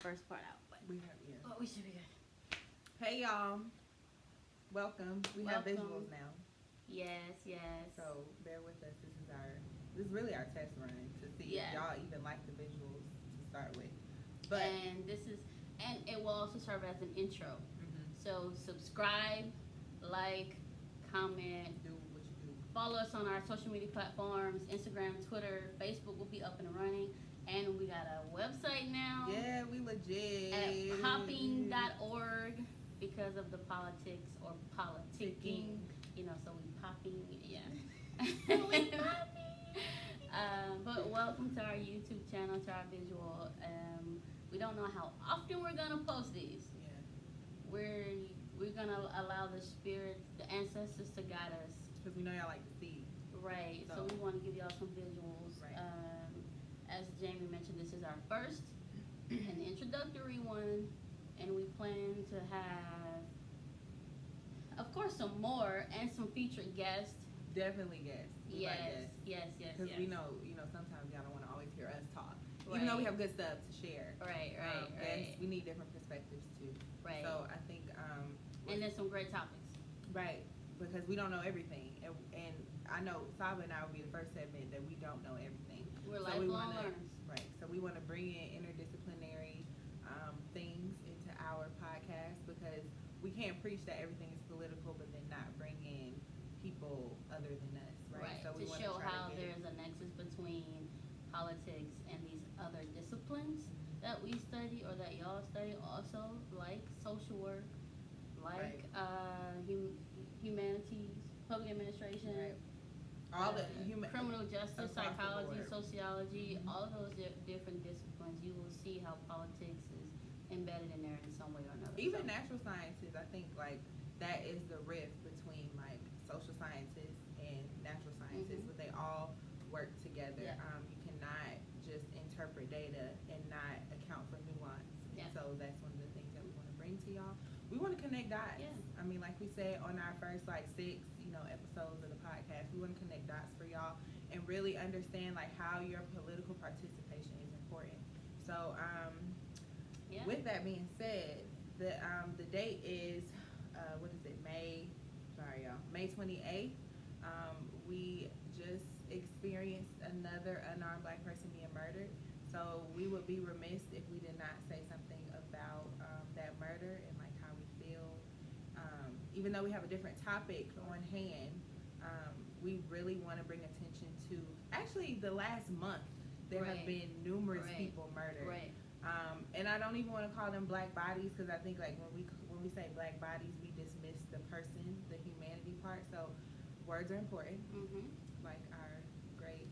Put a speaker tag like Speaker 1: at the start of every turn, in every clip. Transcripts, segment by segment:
Speaker 1: first part out, but
Speaker 2: We have, yeah.
Speaker 1: we should be good.
Speaker 2: Hey y'all, welcome. We have
Speaker 1: Welcome.
Speaker 2: visuals now,
Speaker 1: Yes, yes.
Speaker 2: so bear with us. This is really our test run to see
Speaker 1: Yeah.
Speaker 2: if y'all even like the visuals to start with. But
Speaker 1: and it will also serve as an intro. So subscribe, like, comment,
Speaker 2: do what you do.
Speaker 1: follow us on our social media platforms, Instagram, Twitter, Facebook will be up and running. And we got a website now
Speaker 2: Yeah, we legit
Speaker 1: at popping.org because of the politics or politicking. You know, so we popping, yeah.
Speaker 2: We popping.
Speaker 1: But welcome to our YouTube channel, to our visual. We don't know how often we're gonna post these.
Speaker 2: Yeah.
Speaker 1: We're gonna allow the spirit, the ancestors, to guide us.
Speaker 2: Because we know y'all like to see.
Speaker 1: Right. So we want to give y'all some visuals.
Speaker 2: Right.
Speaker 1: As Jamie mentioned, this is our first, an introductory one, and we plan to have, of course, some more and some featured guests.
Speaker 2: Definitely guests.
Speaker 1: Yes.
Speaker 2: Because we know, sometimes y'all don't want to always hear us talk.
Speaker 1: Right.
Speaker 2: Even though we have good stuff to share.
Speaker 1: Right.
Speaker 2: And we need different perspectives too.
Speaker 1: Right.
Speaker 2: So I think
Speaker 1: and there's some great topics.
Speaker 2: Right, because we don't know everything, and I know Saba and I will be the first to admit that we don't know everything.
Speaker 1: We're lifelong learners.
Speaker 2: Right, so we want to bring in interdisciplinary things into our podcast because we can't preach that everything is political, but then not bring in people other than us. Right. So we
Speaker 1: to
Speaker 2: want
Speaker 1: show
Speaker 2: to
Speaker 1: how there's a nexus between politics and these other disciplines that we study or that y'all study also, like social work, like humanities, public administration,
Speaker 2: all the
Speaker 1: criminal justice, psychology,
Speaker 2: board.
Speaker 1: sociology, all of those different disciplines. You will see how politics is embedded in there in some way or another.
Speaker 2: Even natural sciences, I think like that is the rift between like social sciences and natural sciences, but they all work together.
Speaker 1: Yeah.
Speaker 2: You cannot just interpret data and not account for nuance.
Speaker 1: Yeah.
Speaker 2: So that's one of the things that we want to bring to y'all. We want to connect dots.
Speaker 1: Yeah.
Speaker 2: I mean, like we said on our first like 6, episodes of the podcast, we want to connect dots for y'all and really understand like how your political participation is important. So, with that being said, the date is what is it? May 28th. We just experienced another unarmed Black person being murdered. So we would be remiss if we did not say something about that murder and like how we feel. Even though we have a different topic on hand, we really want to bring attention to actually the last month there have been numerous people murdered.
Speaker 1: Right.
Speaker 2: And I don't even want to call them black bodies because I think like when we say black bodies, we dismiss the person, the humanity part. So words are important, like our great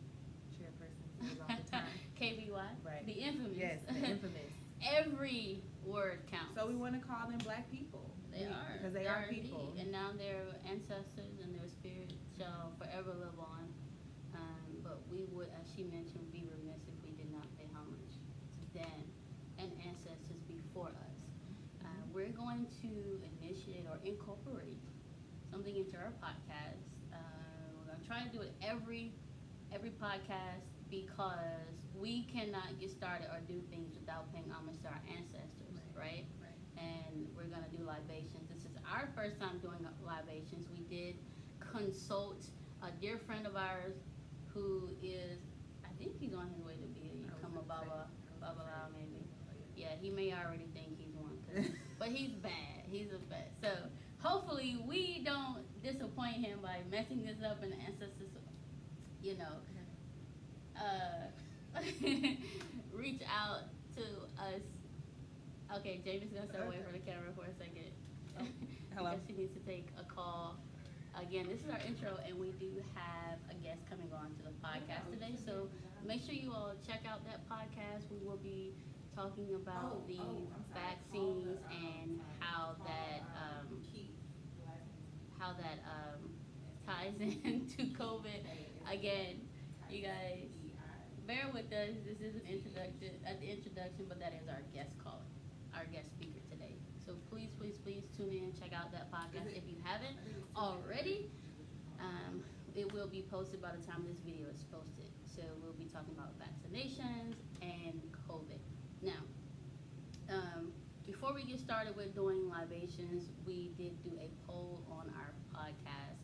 Speaker 2: chairperson says all the time.
Speaker 1: KBY,
Speaker 2: Right.
Speaker 1: The infamous.
Speaker 2: Yes, the infamous.
Speaker 1: Every word counts.
Speaker 2: So we want to call them black people.
Speaker 1: They are.
Speaker 2: Because they are people.
Speaker 1: Indeed. And now their ancestors and their spirit shall forever live on. But we would, as she mentioned, be remiss if we did not pay homage to them and ancestors before us. We're going to initiate or incorporate something into our podcast. We're going to try to do it every podcast because we cannot get started or do things without paying homage to our ancestors, right? And we're going to do libations. This is our first time doing libations. We did consult a dear friend of ours who is, I think he's on his way to be a Baba Lao maybe. Yeah, he may already think he's one, but he's bad. He's a bad. So hopefully we don't disappoint him by messing this up and the ancestors, reach out to us. Okay, Jamie's gonna step away from the camera for a second.
Speaker 2: Hello.
Speaker 1: Because she needs to take a call. Again, this is our intro, and we do have a guest coming on to the podcast today. So make sure you all check out that podcast. We will be talking about the vaccines and how that ties into COVID. Again, you guys, bear with us. This is an introduction, but that is our guest speaker today. So please tune in, check out that podcast if you haven't already. It will be posted by the time this video is posted. So we'll be talking about vaccinations and COVID. Now, before we get started with doing libations, we did do a poll on our podcast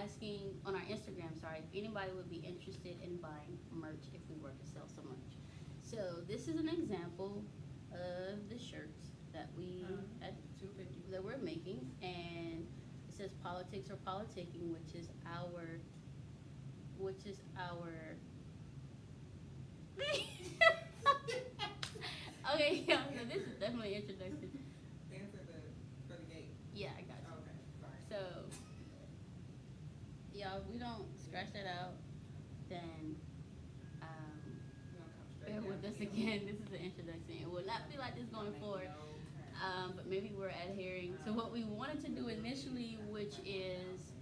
Speaker 1: asking on our Instagram, sorry, if anybody would be interested in buying merch if we were to sell some merch. So this is an example of the shirts that we had
Speaker 2: 250.
Speaker 1: that we're making, and it says politics or politicking, which is our okay, yeah, so this is definitely an introduction.
Speaker 2: Answer for the gate.
Speaker 1: Yeah, I got you.
Speaker 2: Okay, sorry.
Speaker 1: So, y'all, if we don't scratch that out, then
Speaker 2: We're gonna come straight
Speaker 1: bear
Speaker 2: down
Speaker 1: with us
Speaker 2: the hill.
Speaker 1: again. This is an introduction. It will not be like this going forward. But maybe we're adhering to what we wanted to do initially, which is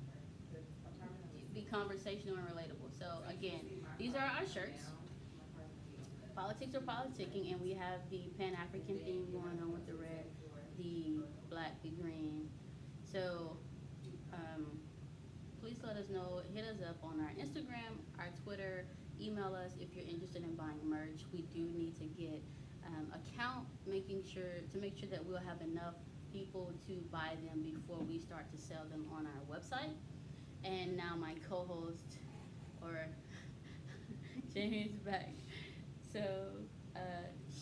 Speaker 1: be conversational and relatable. So again, these are our shirts. Politics or politicking, and we have the Pan-African theme going on with the red, the black, the green. So please let us know. Hit us up on our Instagram, our Twitter. Email us if you're interested in buying merch. We do need to get a count, make sure that we'll have enough people to buy them before we start to sell them on our website. And now my co-host, or Jamie's back. So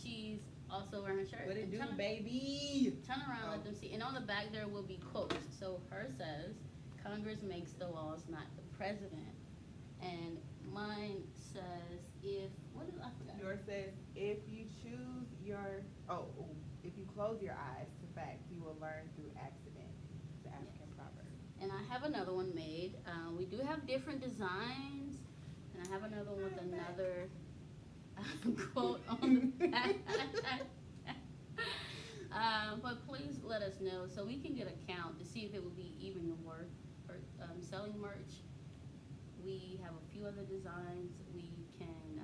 Speaker 1: she's also wearing a shirt.
Speaker 2: What it do,
Speaker 1: Turn-
Speaker 2: baby?
Speaker 1: Turn around, let them see. And on the back there will be quotes. So her says, Congress makes the laws, not the president. And mine says, I forgot.
Speaker 2: Yours says, if you choose if you close your eyes to facts, you will learn through accident. It's the African proverb.
Speaker 1: And I have another one made. We do have different designs. And I have another one with another quote on the back. But please let us know so we can get a count to see if it would be even worth selling merch. We have a few other designs. We can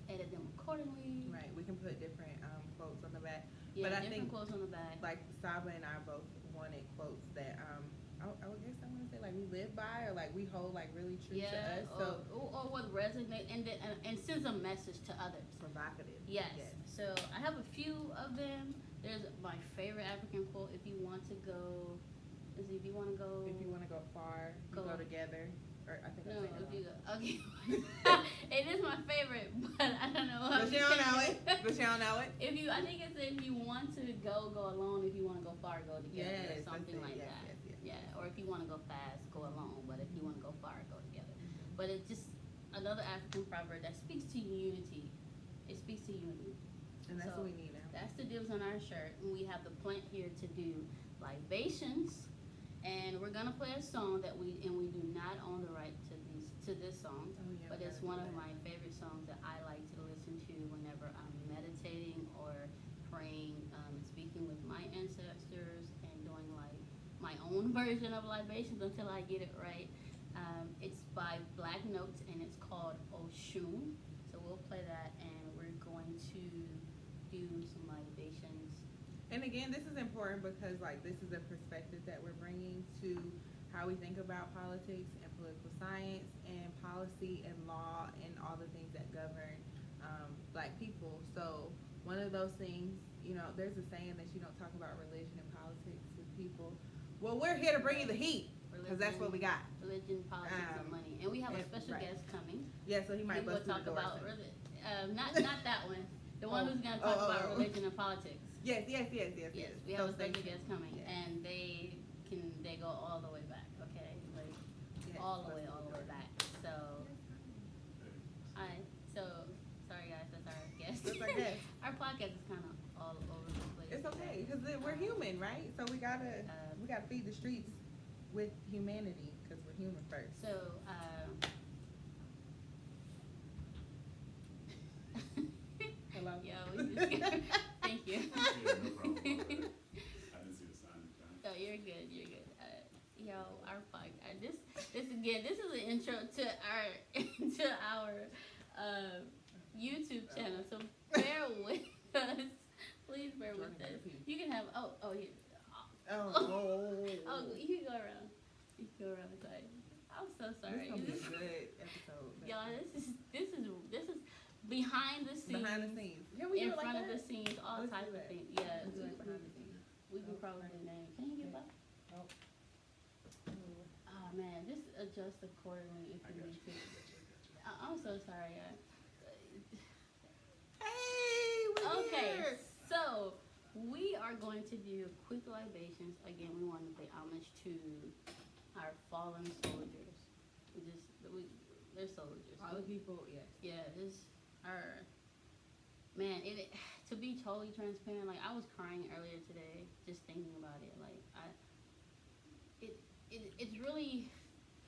Speaker 1: edit them accordingly.
Speaker 2: Right, we can put different quotes on the back.
Speaker 1: Yeah,
Speaker 2: But I
Speaker 1: different
Speaker 2: think,
Speaker 1: quotes on the back.
Speaker 2: like Saba and I both wanted quotes that I would guess I want to say like we live by, or like we hold like really true to us. So
Speaker 1: or what resonate and sends a message to others.
Speaker 2: provocative.
Speaker 1: Yes. So I have a few of them. There's my favorite African quote. If you want to go, if you want to go
Speaker 2: far, you go together. Or I think
Speaker 1: No,
Speaker 2: I'm saying
Speaker 1: if you
Speaker 2: it
Speaker 1: go, okay. It is my favorite, but I don't know.
Speaker 2: wrong. But she don't know it. But she don't know it.
Speaker 1: I think it's if you want to go alone. If you want to go far, go together,
Speaker 2: Yes,
Speaker 1: or something like
Speaker 2: yes,
Speaker 1: that.
Speaker 2: yes.
Speaker 1: Yeah, or if you want to go fast, go alone. But if you want to go far, go together. But it's just another African proverb that speaks to unity. It speaks to unity.
Speaker 2: And that's
Speaker 1: So,
Speaker 2: what we need now.
Speaker 1: That's the dibs on our shirt, and we have the plant here to do libations. And we're gonna play a song that we do not own the right to this song,
Speaker 2: Oh, yeah,
Speaker 1: but
Speaker 2: we
Speaker 1: it's
Speaker 2: gotta
Speaker 1: one
Speaker 2: do
Speaker 1: of
Speaker 2: that.
Speaker 1: my favorite songs that I like to listen to whenever I'm meditating or praying, speaking with my ancestors, and doing like my own version of libations until I get it right. It's by Black Notes and it's called Oshun. So we'll play that, and we're going to do some libations.
Speaker 2: And again, this is important because like this is a perspective that we're bringing to how we think about politics and political science and policy and law and all the things that govern Black people. So one of those things, there's a saying that you don't talk about religion and politics with people. Well, we're here to bring you the heat because that's what we got.
Speaker 1: Religion, politics, and money. And we have a special
Speaker 2: right.
Speaker 1: guest coming.
Speaker 2: Yeah, so he might
Speaker 1: He will
Speaker 2: bust through
Speaker 1: talk
Speaker 2: the door.
Speaker 1: about
Speaker 2: soon.
Speaker 1: not that one. The one who's gonna talk about religion and politics.
Speaker 2: Yes.
Speaker 1: Yes, we have a
Speaker 2: So
Speaker 1: special guest coming,
Speaker 2: yeah.
Speaker 1: and they go all the way back. Okay, like
Speaker 2: Yes,
Speaker 1: all the way
Speaker 2: bust through the door.
Speaker 1: back. So, sorry guys, that's our guest.
Speaker 2: That's our guest.
Speaker 1: Our podcast is kind of all over the place.
Speaker 2: It's okay because we're human, right? So we gotta feed the streets with humanity because we're human first.
Speaker 1: So,
Speaker 2: Hello.
Speaker 1: yeah, we just thank you.
Speaker 3: Yeah, no problem. I didn't see the sign in time.
Speaker 1: Oh, you're good. Our podcast. This is an intro to our YouTube channel. So bear with us. Please bear with us. You can have here. Oh, you can go around. You can go around the side. I'm so sorry.
Speaker 2: This is gonna be a good episode.
Speaker 1: Y'all, this is behind the scenes.
Speaker 2: Behind the scenes. Can we
Speaker 1: In
Speaker 2: do it like
Speaker 1: front of the
Speaker 2: that?
Speaker 1: scenes, all
Speaker 2: Let's
Speaker 1: type
Speaker 2: do
Speaker 1: of
Speaker 2: that.
Speaker 1: things. Yeah,
Speaker 2: Let's do it behind the scenes.
Speaker 1: we can probably name. Can you get by?
Speaker 2: Nope.
Speaker 1: Oh man, just adjust accordingly if
Speaker 3: I
Speaker 1: you
Speaker 3: got
Speaker 1: need
Speaker 3: you.
Speaker 1: to. I'm so sorry.
Speaker 2: Hey, we're
Speaker 1: Okay,
Speaker 2: here.
Speaker 1: so we are going to do quick libations. Again, we want to pay homage to our fallen soldiers. They're soldiers.
Speaker 2: All the people, yes.
Speaker 1: Yeah, this our man. It to be totally transparent. Like I was crying earlier today just thinking about it. Like it's really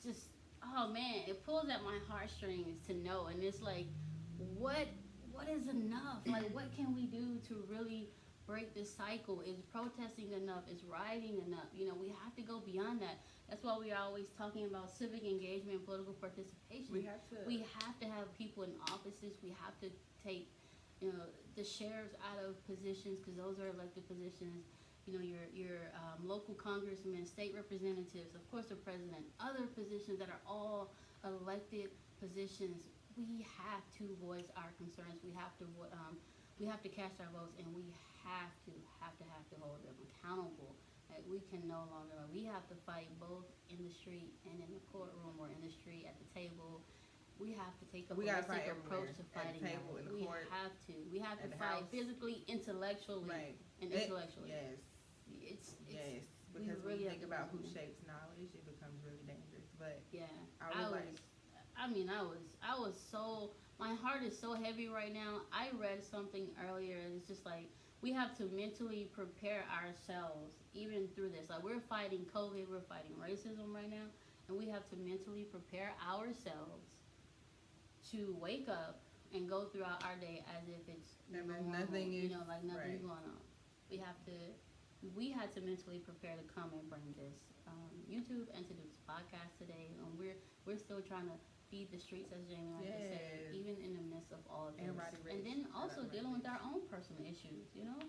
Speaker 1: just oh man. It pulls at my heartstrings to know, and it's like what is enough? Like what can we do to really break this cycle? Is protesting enough? Is rioting enough? You know, we have to go beyond that. That's why we are always talking about civic engagement and political participation.
Speaker 2: We have to.
Speaker 1: We have to have people in offices. We have to take, you know, the sheriffs out of positions because those are elected positions. You know, your local congressmen, state representatives, of course the president, other positions that are all elected positions. We have to voice our concerns. We have to cast our votes, and we have to hold them accountable. Like we can no longer. We have to fight both in the street and in the courtroom or in the street at the table. We have to take a holistic approach to fighting that. We have to. We have to fight physically, intellectually, and intellectually.
Speaker 2: Yes. Yes. Because when you think about who shapes knowledge, it becomes really dangerous. But
Speaker 1: yeah, I was so. My heart is so heavy right now. I read something earlier, and it's just like we have to mentally prepare ourselves even through this. Like we're fighting COVID, we're fighting racism right now, and we have to mentally prepare ourselves to wake up and go throughout our day as if it's normal,
Speaker 2: nothing is,
Speaker 1: you know, like nothing's
Speaker 2: right.
Speaker 1: going on. We had to mentally prepare to come and bring this YouTube and to do this podcast today. And we're still trying to feed the streets, as Jamie likes to say, even in the midst of all of this. And then also dealing with our own personal issues, you know?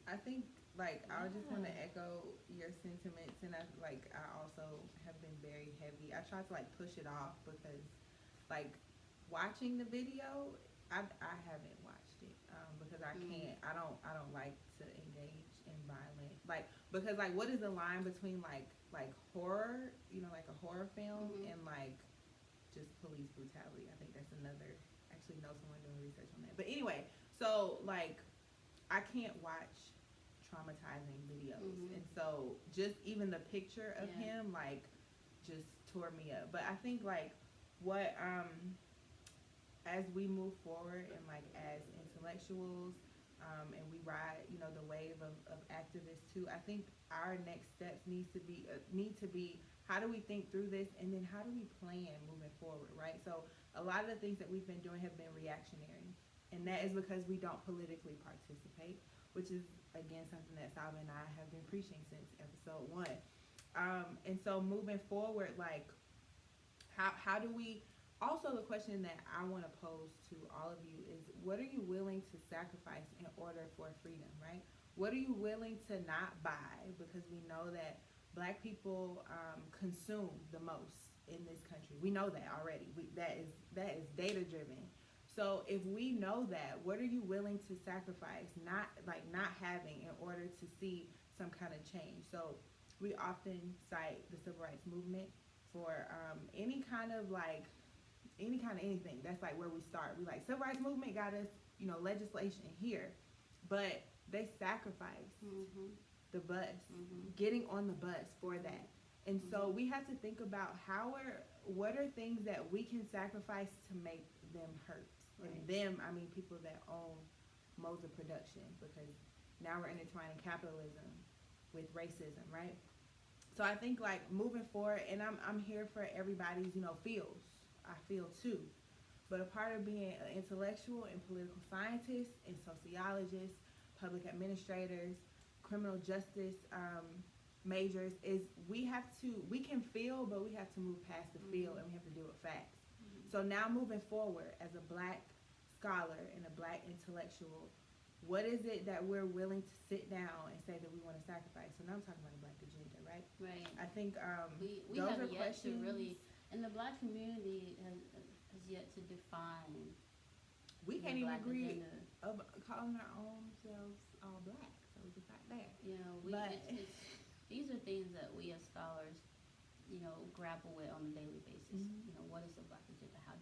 Speaker 2: I think, like, I just want to echo your sentiments, and I also have been very heavy. I try to, like, push it off because, like, watching the video, I haven't watched it because I can't. I don't like to engage in violent, like, because, like, what is the line between like horror, you know, like a horror film, and like just police brutality? I think that's another. Actually, know someone doing research on that. But anyway, so like I can't watch traumatizing videos, and so just even the picture of him like just tore me up. But I think like what as we move forward and like as intellectuals and we ride, you know, the wave of activists too, I think our next steps need to be how do we think through this, and then how do we plan moving forward, right? So a lot of the things that we've been doing have been reactionary, and that is because we don't politically participate, which is again something that Salva and I have been preaching since episode 1. And so moving forward, like how do we, also the question that I want to pose to all of you is, what are you willing to sacrifice in order for freedom, right? What are you willing to not buy? Because we know that Black people consume the most in this country. We know that already. That is data driven. So if we know that, what are you willing to sacrifice, not having, in order to see some kind of change? So we often cite the civil rights movement for any kind of anything. That's like where we start. We like civil rights movement got us, you know, legislation here, but they sacrificed the bus, getting on the bus for that. And so we have to think about what are things that we can sacrifice to make them hurt. Right. And them, I mean people that own modes of production, because now we're intertwining capitalism with racism, right? So I think like moving forward, and I'm here for everybody's, you know, feels. I feel too. But a part of being an intellectual and political scientist and sociologist, public administrators, criminal justice majors is we can feel, but we have to move past the feel, and we have to deal with facts. So now moving forward as a Black scholar and a Black intellectual, what is it that we're willing to sit down and say that we want to sacrifice? So now I'm talking about the Black agenda, right?
Speaker 1: Right.
Speaker 2: I think
Speaker 1: we
Speaker 2: those
Speaker 1: have
Speaker 2: are
Speaker 1: yet
Speaker 2: questions.
Speaker 1: to really, and the Black community has yet to define
Speaker 2: We
Speaker 1: the
Speaker 2: can't even
Speaker 1: Black
Speaker 2: agree
Speaker 1: agenda.
Speaker 2: of calling our own selves all black. So it's not there.
Speaker 1: You know,
Speaker 2: But
Speaker 1: these are things that we as scholars, you know, grapple with on a daily basis.
Speaker 2: Mhm.
Speaker 1: You know, what is the Black agenda? How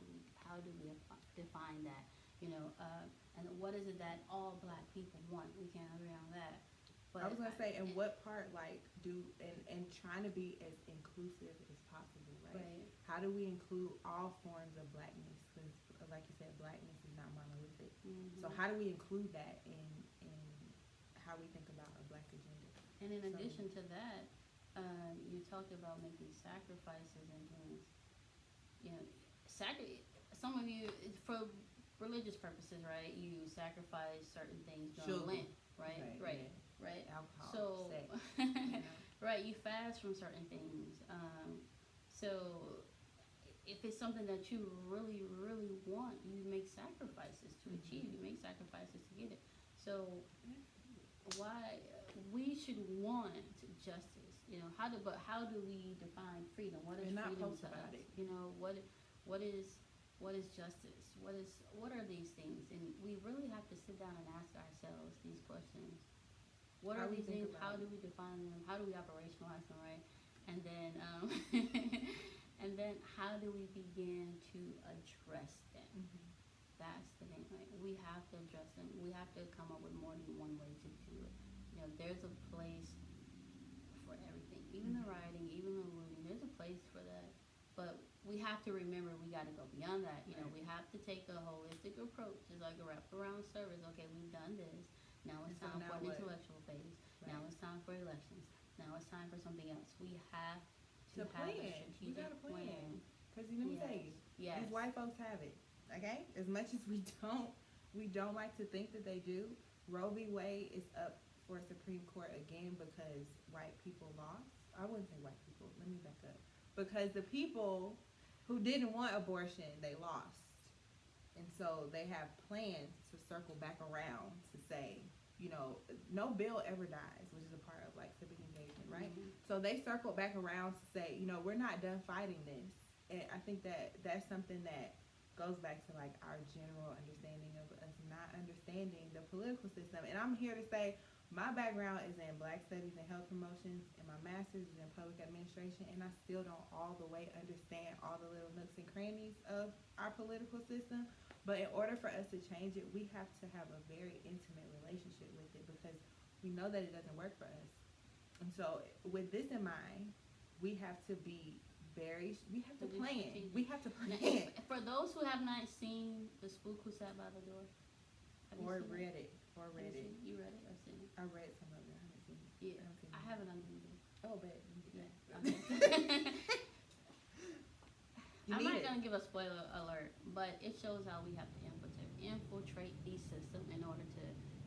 Speaker 1: do we define that? You know, and what is it that all Black people want? We can't agree on that. But
Speaker 2: I was gonna say, and what part like and trying to be as inclusive as possible, right?
Speaker 1: Right.
Speaker 2: How do we include all forms of blackness? Because, like you said, blackness is not monolithic.
Speaker 1: Mhm.
Speaker 2: So how do we include that in how we think about a Black agenda?
Speaker 1: And in
Speaker 2: So-
Speaker 1: addition to that, you talked about making sacrifices and things. You know, some of you, for religious purposes, right? You sacrifice certain things during
Speaker 2: Sugar.
Speaker 1: Lent, right?
Speaker 2: Right,
Speaker 1: Right.
Speaker 2: Alcohol,
Speaker 1: So,
Speaker 2: sex, you know?
Speaker 1: right, you fast from certain things. So, if it's something that you really, really want, you make sacrifices to achieve. You make sacrifices to get it. So, why we should want justice? You know, how do we define freedom? What is
Speaker 2: And not
Speaker 1: freedom
Speaker 2: post
Speaker 1: to
Speaker 2: about
Speaker 1: us?
Speaker 2: it.
Speaker 1: You know, what is justice? What are these things? And we really have to sit down and ask ourselves these questions. What
Speaker 2: How
Speaker 1: are
Speaker 2: we
Speaker 1: these
Speaker 2: think
Speaker 1: things?
Speaker 2: about
Speaker 1: How
Speaker 2: it.
Speaker 1: do we define them? How do we operationalize them, right? And then, and then how do we begin to address them?
Speaker 2: Mhm.
Speaker 1: That's the thing. Like, we have to address them. We have to come up with more than one way to do it. You know, there's a place for everything, even the rioting, even the looting. There's a place for that. But we have to remember we got to go beyond that. You know,
Speaker 2: Right.
Speaker 1: we have to take a holistic approach. It's like a wraparound service. Okay, we've done this. Now it's
Speaker 2: And so
Speaker 1: time
Speaker 2: now
Speaker 1: for an
Speaker 2: what?
Speaker 1: intellectual phase. Now
Speaker 2: Right.
Speaker 1: it's time for elections. Now it's time for something else. We have to
Speaker 2: To
Speaker 1: have a
Speaker 2: plan. We
Speaker 1: strategic
Speaker 2: gotta plan.
Speaker 1: plan.
Speaker 2: Because let me tell you,
Speaker 1: Yes.
Speaker 2: these white folks have it. Okay? As much as we don't like to think that they do, Roe v. Wade is up for Supreme Court again because white people lost. I wouldn't say white people. Let me back up. Because the people who didn't want abortion, they lost. And so they have plans to circle back around to say, you know, no bill ever dies, which is a part of like civic engagement, right?
Speaker 1: Mhm.
Speaker 2: So they circled back around to say, you know, we're not done fighting this. And I think that that's something that goes back to like our general understanding of us not understanding the political system. And I'm here to say my background is in Black Studies and Health Promotions, and my master's is in Public Administration, and I still don't all the way understand all the little nooks and crannies of our political system. But in order for us to change it, we have to have a very intimate relationship with it because we know that it doesn't work for us. And so with this in mind, we have to be we have to
Speaker 1: To be
Speaker 2: plan.
Speaker 1: strategic.
Speaker 2: We have to
Speaker 1: Now,
Speaker 2: plan.
Speaker 1: for those who have not seen The Spook Who Sat by the Door, have you
Speaker 2: Or
Speaker 1: seen
Speaker 2: read it. Or
Speaker 1: Have
Speaker 2: read
Speaker 1: you
Speaker 2: it.
Speaker 1: seen- You read it or seen it?
Speaker 2: I read some of it. I haven't seen it.
Speaker 1: Yeah,
Speaker 2: haven't seen
Speaker 1: I
Speaker 2: it.
Speaker 1: have it on DVD.
Speaker 2: Oh, bet.
Speaker 1: Yeah.
Speaker 2: You
Speaker 1: I'm
Speaker 2: need
Speaker 1: not
Speaker 2: it.
Speaker 1: gonna give a spoiler alert, but it shows how we have to infiltrate the system in order to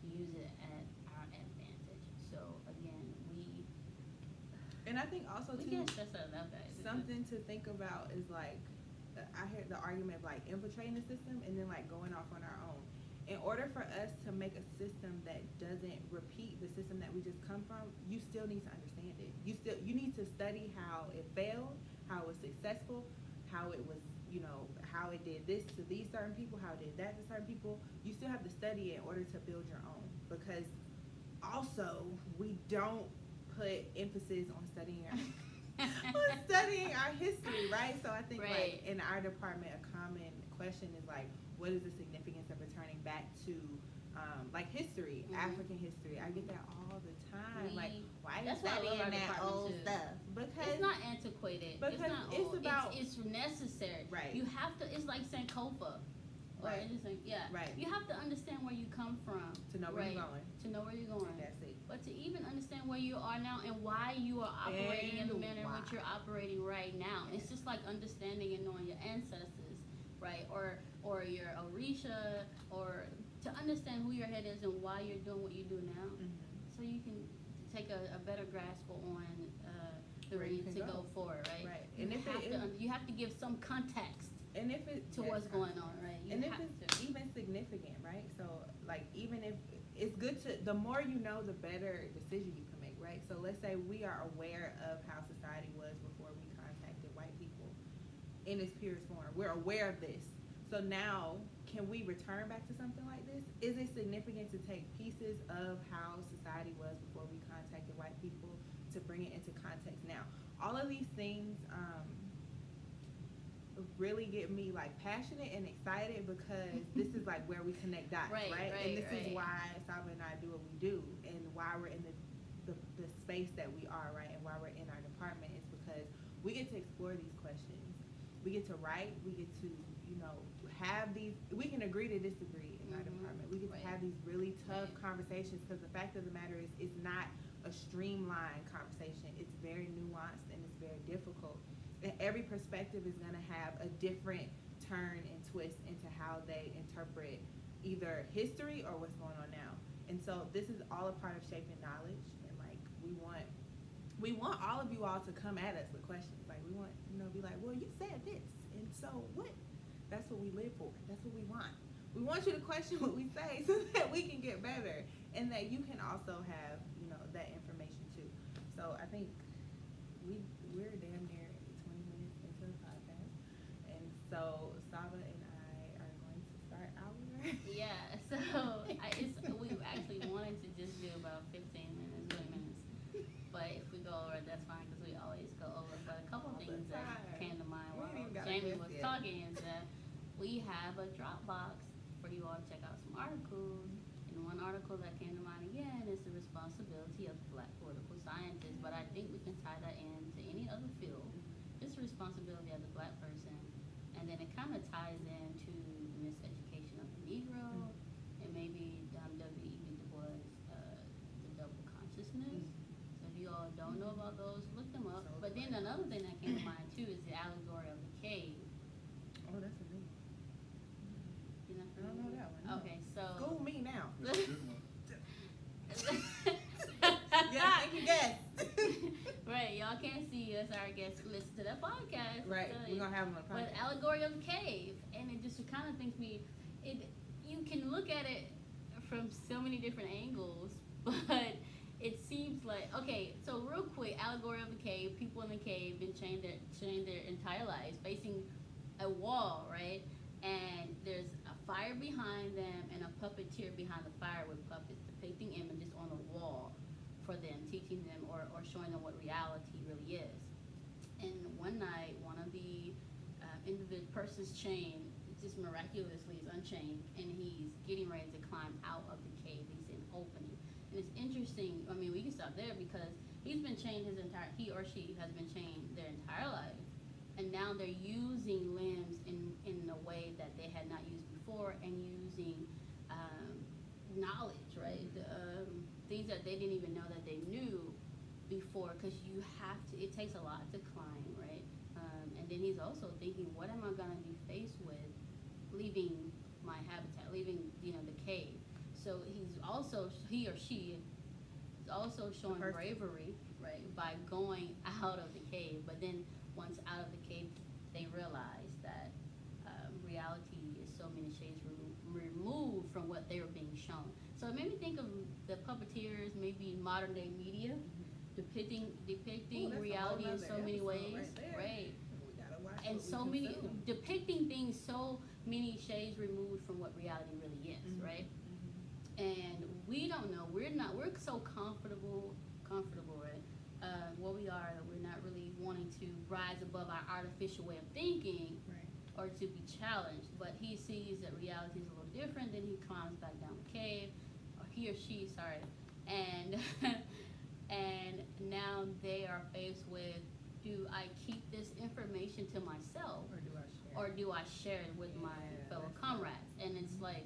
Speaker 1: use it at our advantage. So again,
Speaker 2: And I think also
Speaker 1: we
Speaker 2: too,
Speaker 1: can't stress that enough, guys.
Speaker 2: something to think about is like, I hear the argument of like infiltrating the system and then like going off on our own. In order for us to make a system that doesn't repeat the system that we just come from, you still need to understand it. You need to study how it failed, how it was successful, how it was, you know, how it did this to these certain people, how it did that to certain people. You still have to study it in order to build your own. Because also we don't put emphasis on studying our history, right? So I think like in our department, a common question is like, what is the significance of returning back to like history, African history? I get that all the time. Like, why are you
Speaker 1: That's why I love
Speaker 2: studying
Speaker 1: our
Speaker 2: that
Speaker 1: department
Speaker 2: old
Speaker 1: too.
Speaker 2: stuff? Because
Speaker 1: It's not antiquated.
Speaker 2: because
Speaker 1: It's not
Speaker 2: it's
Speaker 1: old.
Speaker 2: about-
Speaker 1: it's necessary.
Speaker 2: Right.
Speaker 1: You have to. It's like Sankofa. Or
Speaker 2: Right. Right.
Speaker 1: You have to understand where you come from.
Speaker 2: to know where you're going.
Speaker 1: To know where you're going.
Speaker 2: That's it.
Speaker 1: But to even understand where you are now and why you are operating in the
Speaker 2: And
Speaker 1: manner in which
Speaker 2: why.
Speaker 1: you're operating right now. It's just like understanding and knowing your ancestors, right? Or your Orisha, or to understand who your head is and why you're doing what you do now. So you can take a better grasp on the
Speaker 2: Where you
Speaker 1: reason
Speaker 2: can
Speaker 1: to go
Speaker 2: go.
Speaker 1: forward, right?
Speaker 2: Right.
Speaker 1: You
Speaker 2: And if
Speaker 1: have
Speaker 2: it
Speaker 1: to
Speaker 2: is-
Speaker 1: you have to give some context
Speaker 2: And if it
Speaker 1: to
Speaker 2: yes,
Speaker 1: what's going on, right? You
Speaker 2: and if
Speaker 1: have
Speaker 2: it's
Speaker 1: to.
Speaker 2: even significant, right? So like even if it's good to, the more you know, the better decision you can make, right? So let's say we are aware of how society was before we contacted white people in its purest form. We're aware of this. So now, can we return back to something like this? Is it significant to take pieces of how society was before we contacted white people to bring it into context now? All of these things really get me like passionate and excited because this is like where we connect dots, right? And this is why Saba and I do what we do, and why we're in the space that we are, right? And why we're in our department is because we get to explore these questions. We get to write. We get to, have these. We can agree to disagree in our department. We get to have these really tough conversations because the fact of the matter is, it's not a streamlined conversation. It's very nuanced and it's very difficult. And every perspective is going to have a different turn and twist into how they interpret either history or what's going on now. And so this is all a part of shaping knowledge. And like we want all of you all to come at us with questions. Like we want, be like, well, you said this, and so what? That's what we live for. That's what we want. We want you to question what we say so that we can get better, and that you can also have, that information too. So I think we're damn near 20 minutes into the podcast, and so Saba and I are going to start our.
Speaker 1: Yeah. So we actually wanted to just do about 15 minutes, 20 minutes, but if we go over, that's fine because we always go over. But a couple things that came to mind while Jamie was talking is that we have a Dropbox for you all to check out some articles. And one article that came to mind again is the responsibility of Black political scientists. But I think we can tie that into any other field. It's the responsibility of the Black person. And then it kind of ties into the miseducation of the Negro and maybe W.E.B. Du Bois, the double consciousness. So if you all don't know about those, look them up. But then another thing that came to mind too is the allegory of the cave.
Speaker 2: Oh, that's a new one. I don't know that one.
Speaker 1: Okay, so
Speaker 2: school me now.
Speaker 3: That's a good one.
Speaker 2: Yes, thank you, guest.
Speaker 1: Right, y'all can't see us, our guests listen to that podcast.
Speaker 2: Right, we're gonna have them on the podcast.
Speaker 1: But allegory of the cave, and it just kind of thinks you can look at it from so many different angles, but it seems like, okay, so real quick, allegory of the cave, people in the cave been chained their entire lives, facing a wall, right? And there's a fire behind them and a puppeteer behind the fire with puppets depicting images on the wall for them, teaching them or showing them what reality really is. And one night, one of the individual person's chain just miraculously is unchained, and he's getting ready to climb out of the cave. He's in opening. And it's interesting, I mean, we can stop there because he or she has been chained their entire life. And now they're using limbs in a way that they had not used before, and using knowledge, right? Things that they didn't even know that they knew before, because it takes a lot to climb, right? And then he's also thinking, what am I going to be faced with leaving my habitat, leaving, the cave? So he or she is also showing bravery, right, by going out of the cave. But then once out of the cave, they realize that reality is so many shades removed from what they were being shown. So it made me think of the puppeteers, maybe modern day media, depicting reality in so many ways, right? And so many depicting things so many shades removed from what reality really is, right? And we don't know. We're so comfortable, right? Where we are, that we're not really wanting to rise above our artificial way of thinking, or to be challenged. But he sees that reality is a little different. Then he climbs back down the cave, or he or she, sorry, and and now they are faced with: do I keep this information to myself, or do I share it with my fellow comrades? And it's like,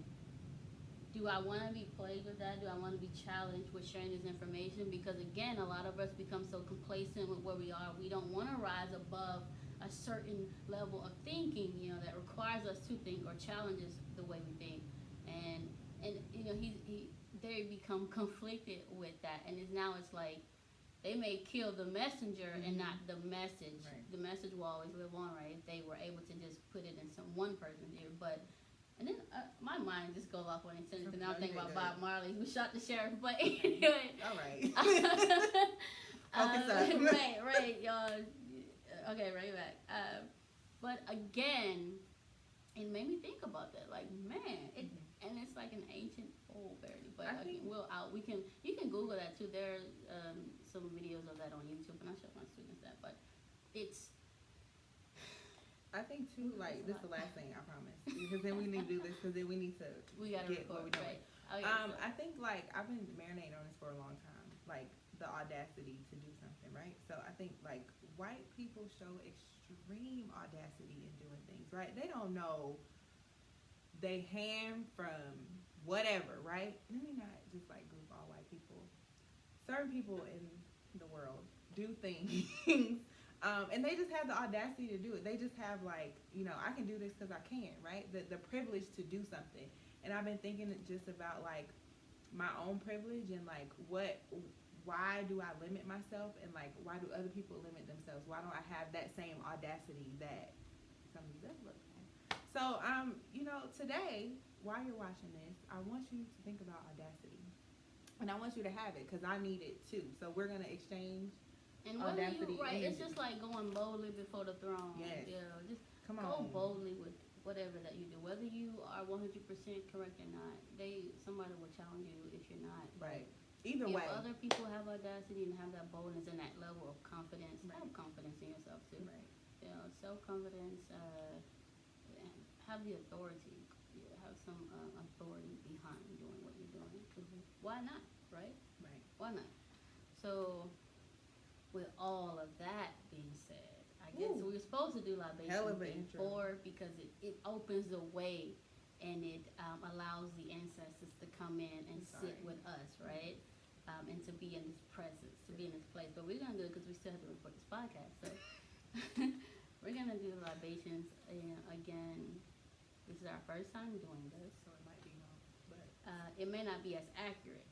Speaker 1: do I want to be plagued with that? Do I want to be challenged with sharing this information? Because again, a lot of us become so complacent with where we are. We don't want to rise above a certain level of thinking, that requires us to think or challenges the way we think. And they become conflicted with that. And it's like they may kill the messenger and not the message. Right. The message will always live on, right? If they were able to just put it in one person's ear, but. And then my mind just goes off when he said it, and I'm thinking about Bob Marley, who shot the sheriff. But anyway.
Speaker 2: All right.
Speaker 1: Right, y'all. Okay, right back. But again, it made me think about that. Like, man, and it's like an ancient old berry. But
Speaker 2: I think-
Speaker 1: you can Google that too. There's some videos of that on YouTube, and I show my students that. But it's
Speaker 2: I think too, like, this is the last thing, I promise. Because then we need to do this, because then we need to
Speaker 1: we gotta
Speaker 2: get
Speaker 1: record,
Speaker 2: what we're doing.
Speaker 1: right? Okay, so-
Speaker 2: I think, like, I've been marinating on this for a long time. Like, the audacity to do something, right? So I think, like, white people show extreme audacity in doing things, right? They don't know they ham from whatever, right? Let me not just, like, group all white people. Certain people in the world do things and they just have the audacity to do it. They just have, like, you know, I can do this because I can, right? The privilege to do something. And I've been thinking just about, like, my own privilege and, like, why do I limit myself, and, like, why do other people limit themselves? Why don't I have that same audacity that some of these other look at? So, you know, today, while you're watching this, I want you to think about audacity. And I want you to have it because I need it too. So we're going to exchange.
Speaker 1: And whether
Speaker 2: audacity
Speaker 1: you, right, it's
Speaker 2: energy.
Speaker 1: just like going boldly before the throne.
Speaker 2: Yes.
Speaker 1: You know, just
Speaker 2: Come
Speaker 1: go
Speaker 2: on.
Speaker 1: boldly with whatever that you do. Whether you are 100% correct or not, somebody will challenge you if you're not.
Speaker 2: Right. Either
Speaker 1: If
Speaker 2: way.
Speaker 1: other people have audacity and have that boldness and that level of confidence,
Speaker 2: Right.
Speaker 1: have confidence in yourself too.
Speaker 2: Right.
Speaker 1: You know, self-confidence, have the authority. You have some authority behind doing what you're doing. 'Cause why not, right?
Speaker 2: Right.
Speaker 1: Why not? So, with all of that being said, I guess
Speaker 2: Ooh.
Speaker 1: we were supposed to do
Speaker 2: Hell of
Speaker 1: libation
Speaker 2: an intro.
Speaker 1: before because it opens the way and it allows the ancestors to come in and sit
Speaker 2: Sorry.
Speaker 1: with us, right? And to be in this presence, to be in this place. But we're going to do it because we still have to record this podcast. So, we're going to do libations again. This is our first time doing this.
Speaker 2: So it might be wrong.
Speaker 1: It may not be as accurate.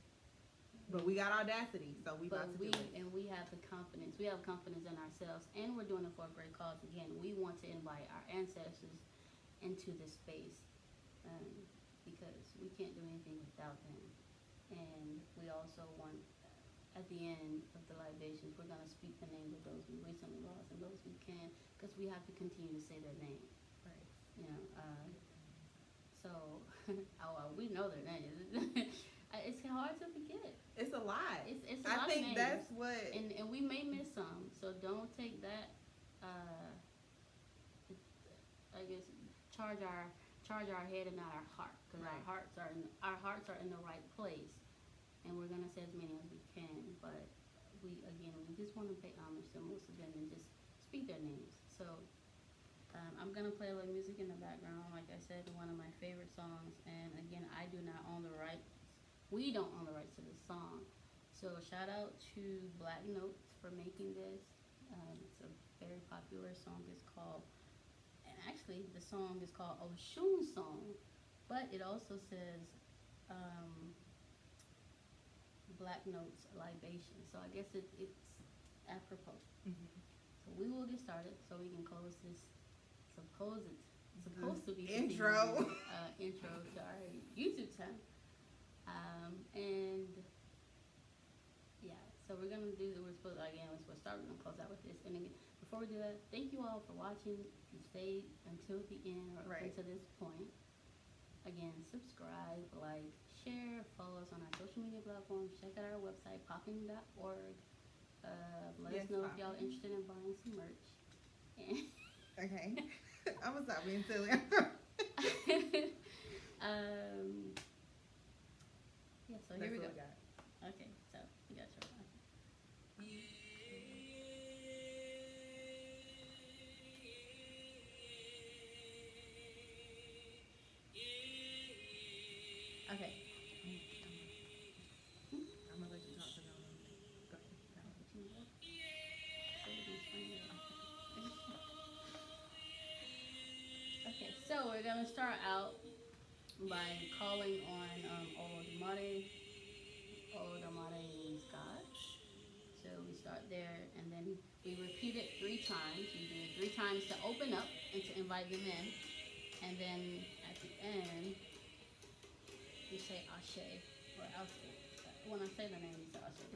Speaker 2: But we got audacity, so we about to do it.
Speaker 1: And we have the confidence. We have confidence in ourselves, and we're doing it for a great cause. Again, we want to invite our ancestors into this space because we can't do anything without them. And we also want, at the end of the libations, we're going to speak the names of those we recently lost and those we can, because we have to continue to say their name.
Speaker 2: Right.
Speaker 1: You know, so we know their names. It's hard to forget.
Speaker 2: It's a lot.
Speaker 1: It's a
Speaker 2: I
Speaker 1: lot of
Speaker 2: think
Speaker 1: names.
Speaker 2: that's what.
Speaker 1: And we may miss some, so don't take that. I guess charge our head and not our heart, because
Speaker 2: Right.
Speaker 1: our hearts are in the right place, and we're gonna say as many as we can. But we just want to pay homage to most of them and just speak their names. So I'm gonna play like music in the background. Like I said, one of my favorite songs, and again, I do not own the rights. We don't own the rights to this song. So shout out to Black Notes for making this. It's a very popular song. It's called, and actually the song is called Oshun Song, but it also says Black Notes Libation. So I guess it's apropos.
Speaker 2: Mhm.
Speaker 1: So we will get started so we can close this supposed to be
Speaker 2: Intro.
Speaker 1: intro to our YouTube channel. And yeah, so we're gonna do that. We're supposed to start. We're gonna close out with this. And again, before we do that, thank you all for watching. If you stayed until the end or
Speaker 2: Right.
Speaker 1: up to this point, again, subscribe, like, share, follow us on our social media platforms. Check out our website, popping.org. Let
Speaker 2: Yes,
Speaker 1: us know if y'all
Speaker 2: Popping.
Speaker 1: interested in buying some merch. And
Speaker 2: Okay. I'm gonna stop being silly.
Speaker 1: yeah, so
Speaker 2: That's
Speaker 1: here we
Speaker 2: what
Speaker 1: go.
Speaker 2: we got.
Speaker 1: Okay, so we got your okay.
Speaker 2: I'm gonna let you talk to them. Go ahead.
Speaker 1: Okay, so we're gonna start out by calling on Olodumare. Olodumare means God. So we start there, and then we repeat it 3 times. We do it 3 times to open up and to invite them in, and then at the end we say Ashe or Ashe. When I say the name, you say Ashe.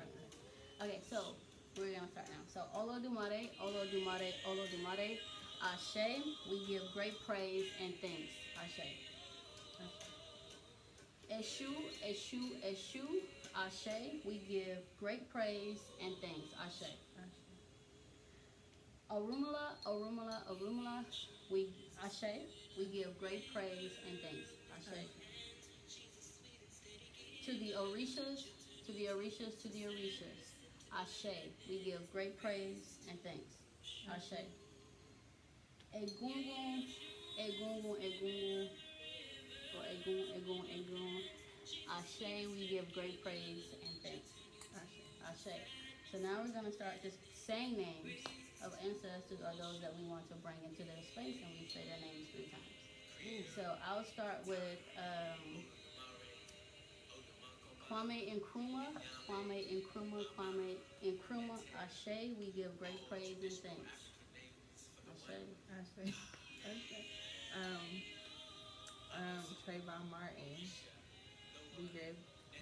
Speaker 1: Okay, so we're gonna start now. So Olodumare, Olodumare, Olodumare. Ashe, we give great praise and thanks. Ashe. Eshu, Eshu, Eshu, Ashe, we give great praise and thanks. Ashe. Orumala, Orumala, Orumala, we Ashe, we give great praise and thanks. Ashe. To the Orishas, to the Orishas, to the Orishas. Ashe, we give great praise and thanks. Ashe. Egungun, Egungun, Egungun, or Egun, Egun, Egun. Ashe, we give great praise and thanks. Ashe. So now we're going to start just saying names of ancestors or those that we want to bring into their space, and we say their names 3 times. So I'll start with Kwame Nkrumah, Kwame Nkrumah, Kwame Nkrumah. Ashe, we give great praise and thanks. Ashe.
Speaker 2: Trayvon Martin, we give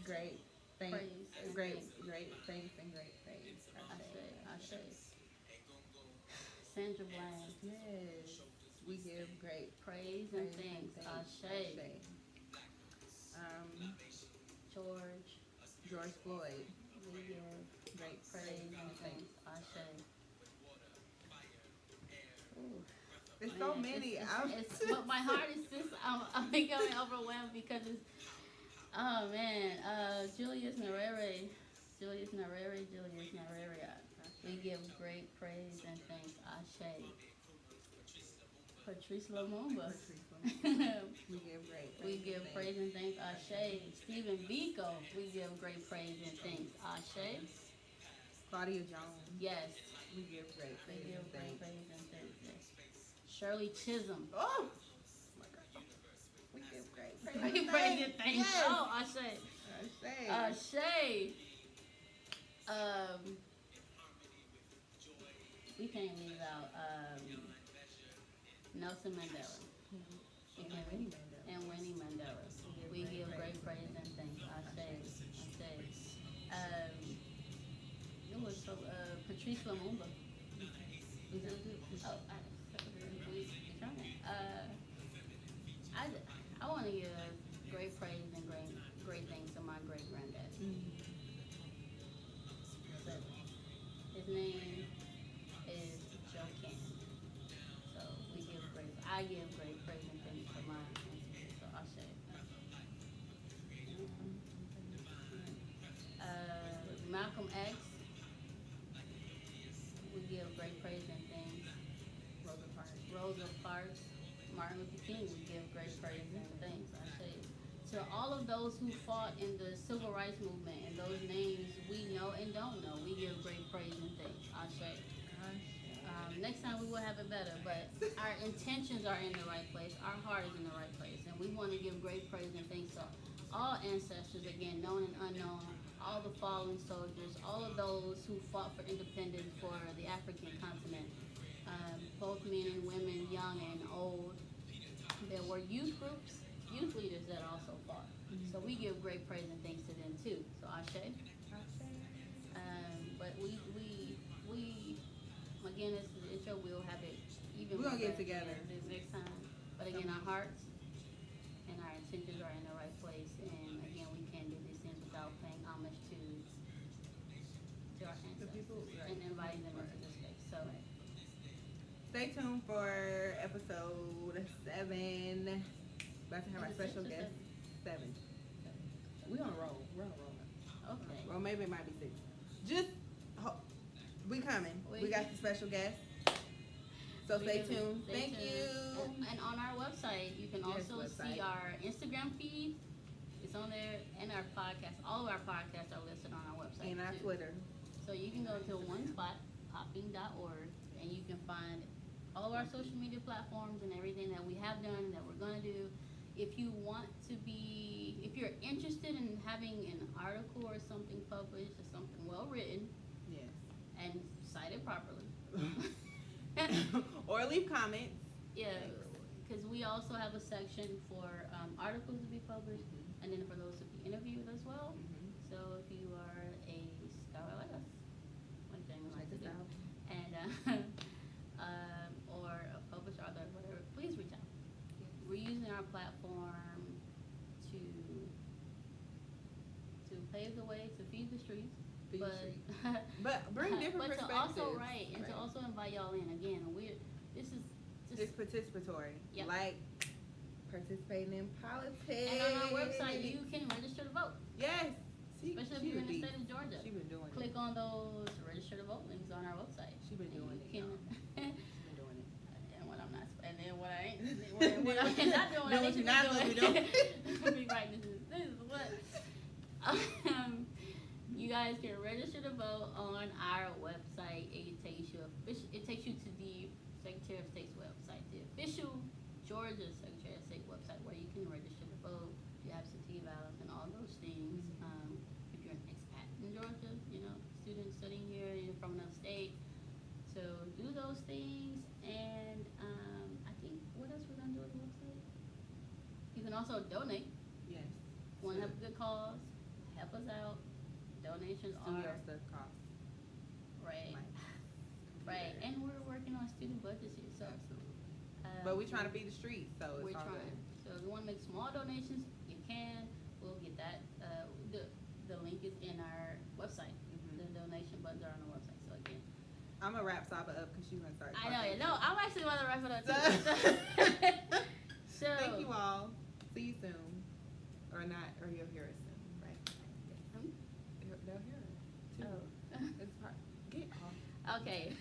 Speaker 2: great thanks,
Speaker 1: Praise.
Speaker 2: great thanks and great praise.
Speaker 1: Ashe. Sandra Bland,
Speaker 2: Yes, we give great
Speaker 1: praise and thanks. Ashe.
Speaker 2: George Floyd,
Speaker 1: we give
Speaker 2: great
Speaker 1: praise and thanks. Ashe. Ooh.
Speaker 2: There's
Speaker 1: Man,
Speaker 2: so many.
Speaker 1: but my heart is just I'm becoming overwhelmed because it's Julius Nyerere. We give great praise and thanks. Ashe. Patrice Lumumba.
Speaker 2: We give
Speaker 1: praise and thanks. Ashe. Stephen Biko. We give great praise and thanks. Ashe.
Speaker 2: Claudia Jones.
Speaker 1: Yes.
Speaker 2: We give great praise and thanks.
Speaker 1: Yes. Shirley Chisholm.
Speaker 2: Oh my God. We give great
Speaker 1: Praise and thanks.
Speaker 2: Yes.
Speaker 1: Oh, Ashe. We can't leave out Nelson Mandela. And Winnie Mandela. We give great praise and thanks. Ashe. It was so Patrice Lumumba. I want to give great praise and great thanks to my great granddad. His name is Joe Ken. So I give great praise and thanks to my ancestors. So Ashe. Malcolm X. We give great praise and thanks. Rosa Parks. Martin Luther King. We give great praise and thanks. Ashe. To all of those who fought in the civil rights movement and those names we know and don't know, we give great praise and thanks. Ashe. Next time we will have it better, but our intentions are in the right place. Our heart is in the right place, and we want to give great praise and thanks to all ancestors, again, known and unknown, all the fallen soldiers, all of those who fought for independence for the African continent, both men and women, young and old. There were youth groups, youth leaders that also fought. So we give great praise and thanks to them too. So Ashe. But we again, it's your will, have it even.
Speaker 2: We're gonna get together
Speaker 1: next time. But again, our hearts and our intentions are in the right place, and again, we can't do these things without paying homage to our ancestors and inviting them into this space. So
Speaker 2: stay tuned for episode 7. About to have our special guest. 7. We're on a roll. Now.
Speaker 1: Okay.
Speaker 2: Well, maybe it might be 6. We coming. We got the special guest. So stay tuned. Thank you.
Speaker 1: And on our website, you can also see our Instagram feed. It's on there, and our podcast. All of our podcasts are listed on our website.
Speaker 2: And our Twitter.
Speaker 1: So you can go to one spot, popping.org, and you can find all of our social media platforms and everything that we have done and that we're going to do. If you're interested in having an article or something published or something well written,
Speaker 2: yes,
Speaker 1: and cited properly,
Speaker 2: or leave comments.
Speaker 1: Yeah, because we also have a section for articles to be published, and then for those to be interviewed as well. So if you are a scholar like us, like Jamie likes to do, and or a ways a way to feed the streets,
Speaker 2: Feed the
Speaker 1: but
Speaker 2: streets. But bring different
Speaker 1: but to
Speaker 2: perspectives.
Speaker 1: also and to also invite y'all in again. This is just
Speaker 2: It's participatory.
Speaker 1: Yep.
Speaker 2: Like participating in politics.
Speaker 1: and on our website you can register to vote,
Speaker 2: Yes.
Speaker 1: especially if you're in the state of Georgia.
Speaker 2: She been doing
Speaker 1: Click on those register to vote links on our website.
Speaker 2: She been
Speaker 1: and
Speaker 2: doing
Speaker 1: you
Speaker 2: it,
Speaker 1: can,
Speaker 2: She been doing it.
Speaker 1: and when I'm not, and then when I ain't, when I'm not doing,
Speaker 2: Do
Speaker 1: I
Speaker 2: what
Speaker 1: need to
Speaker 2: you're not supposed to be doing.
Speaker 1: be right. This is what. You guys can register to vote on our website. It takes you to the Secretary of State's website, the official Georgia Secretary of State website, where you can register to vote, do absentee ballots, and all those things. If you're an expat in Georgia, student studying here, you're from another state, so do those things. And I think what else we're gonna do on the website? You can also donate.
Speaker 2: Yes.
Speaker 1: Want to help a good cause? Help us out. Donations
Speaker 2: Studio
Speaker 1: are
Speaker 2: stuff costs.
Speaker 1: right,
Speaker 2: Like,
Speaker 1: right,
Speaker 2: computer.
Speaker 1: and we're working on student budgets here, so.
Speaker 2: Absolutely. But we trying to feed the streets, so it's
Speaker 1: We're
Speaker 2: all
Speaker 1: trying.
Speaker 2: good.
Speaker 1: So if you want to make small donations, you can. We'll get that. The link is in our website.
Speaker 2: Mhm.
Speaker 1: The donation buttons are on the website. So again,
Speaker 2: I'm gonna wrap Saba up because she's gonna start.
Speaker 1: I know.
Speaker 2: talking.
Speaker 1: No, I'm actually want to wrap it up too. So
Speaker 2: Thank you all. See you soon, or not, or you'll hear us soon, right?
Speaker 1: Hmm?
Speaker 2: They'll hear us too.
Speaker 1: Oh.
Speaker 2: It's hard. Get off.
Speaker 1: Okay.